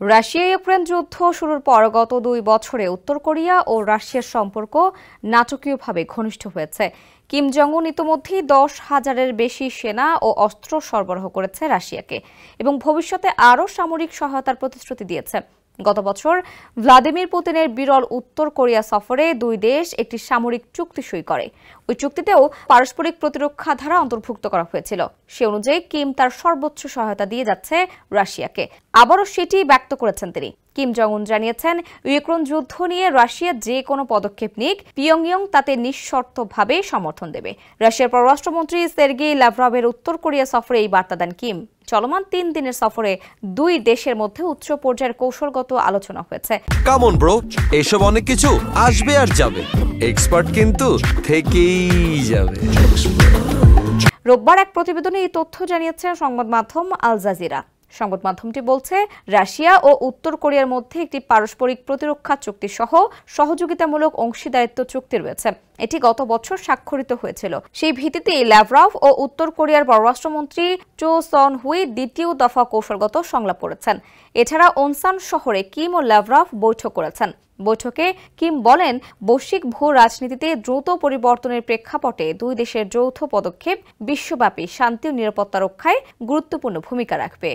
Russia Ukraine যুদ্ধ শুরুর পর গত 2 বছরে উত্তর কোরিয়া ও রাশিয়ার সম্পর্ক নাটকীয়ভাবে ঘনিষ্ঠ হয়েছে। কিম জং উন ইতিমধ্যেই 10,000-এর বেশি সেনা ও অস্ত্র সরবরাহ করেছে রাশিয়াকে এবং ভবিষ্যতে আরও সামরিক সহায়তার প্রতিশ্রুতি দিয়েছে। গত বছর ভ্লাদিমির পুতিনের বিরল উত্তর কোরিয়া সফরে দুই দেশ একটি সামরিক চুক্তি সই করে। ওই চুক্তিতেও পারস্পরিক প্রতিরক্ষা ধারা অন্তর্ভুক্ত করা হয়েছিল। সে অনুযায়ী কিম তার সর্বোচ্চ সহায়তা দিয়ে যাচ্ছে রাশিয়াকে। আবারও সেটি ব্যক্ত করেছেন তিনি। কিম জং উন জানিয়েছেন, ইউক্রেন যুদ্ধ নিয়ে রাশিয়া যে কোনো পদক্ষেপ নিক, পিয়ংইয়ং তাতে নিঃশর্তভাবে সমর্থন দেবে। রাশিয়ার পররাষ্ট্রমন্ত্রী সের্গেই ল্যাভরভের উত্তর কোরিয়া সফরে এই বার্তা দেন কিম। চলমান 3 দিনের সফরে দুই দেশের মধ্যে উচ্চ পর্যায়ের কৌশলগত আলোচনা হয়েছে। কাম অন ব্রো, এসব অনেক কিছু আসবে আর যাবে, এক্সপার্ট কিন্তু থেকেই যাবে। রোববার এক প্রতিবেদনে এই তথ্য জানিয়েছে সংবাদ মাধ্যম আল জাজিরা। সংবাদ মাধ্যমটি বলছে, রাশিয়া ও উত্তর কোরিয়ার মধ্যে একটি পারস্পরিক প্রতিরক্ষা চুক্তি সহ সহযোগিতামূলক অংশীদারিত্ব চুক্তি রয়েছে। এটি গত বছর স্বাক্ষরিত হয়েছিল। সেই ভিত্তিতেই ল্যাভরভ ও উত্তর কোরিয়ার পররাষ্ট্রমন্ত্রী চো সন হুই দ্বিতীয় দফা কৌশলগত সংলাপ করেছেন। এছাড়া ওনসান শহরে কিম ও ল্যাভরভ বৈঠক করেছেন। বৈঠকে কিম বলেন, বৈশ্বিক ভূ রাজনীতিতে দ্রুত পরিবর্তনের প্রেক্ষাপটে দুই দেশের যৌথ পদক্ষেপ বিশ্বব্যাপী শান্তি ও নিরাপত্তা রক্ষায় গুরুত্বপূর্ণ ভূমিকা রাখবে।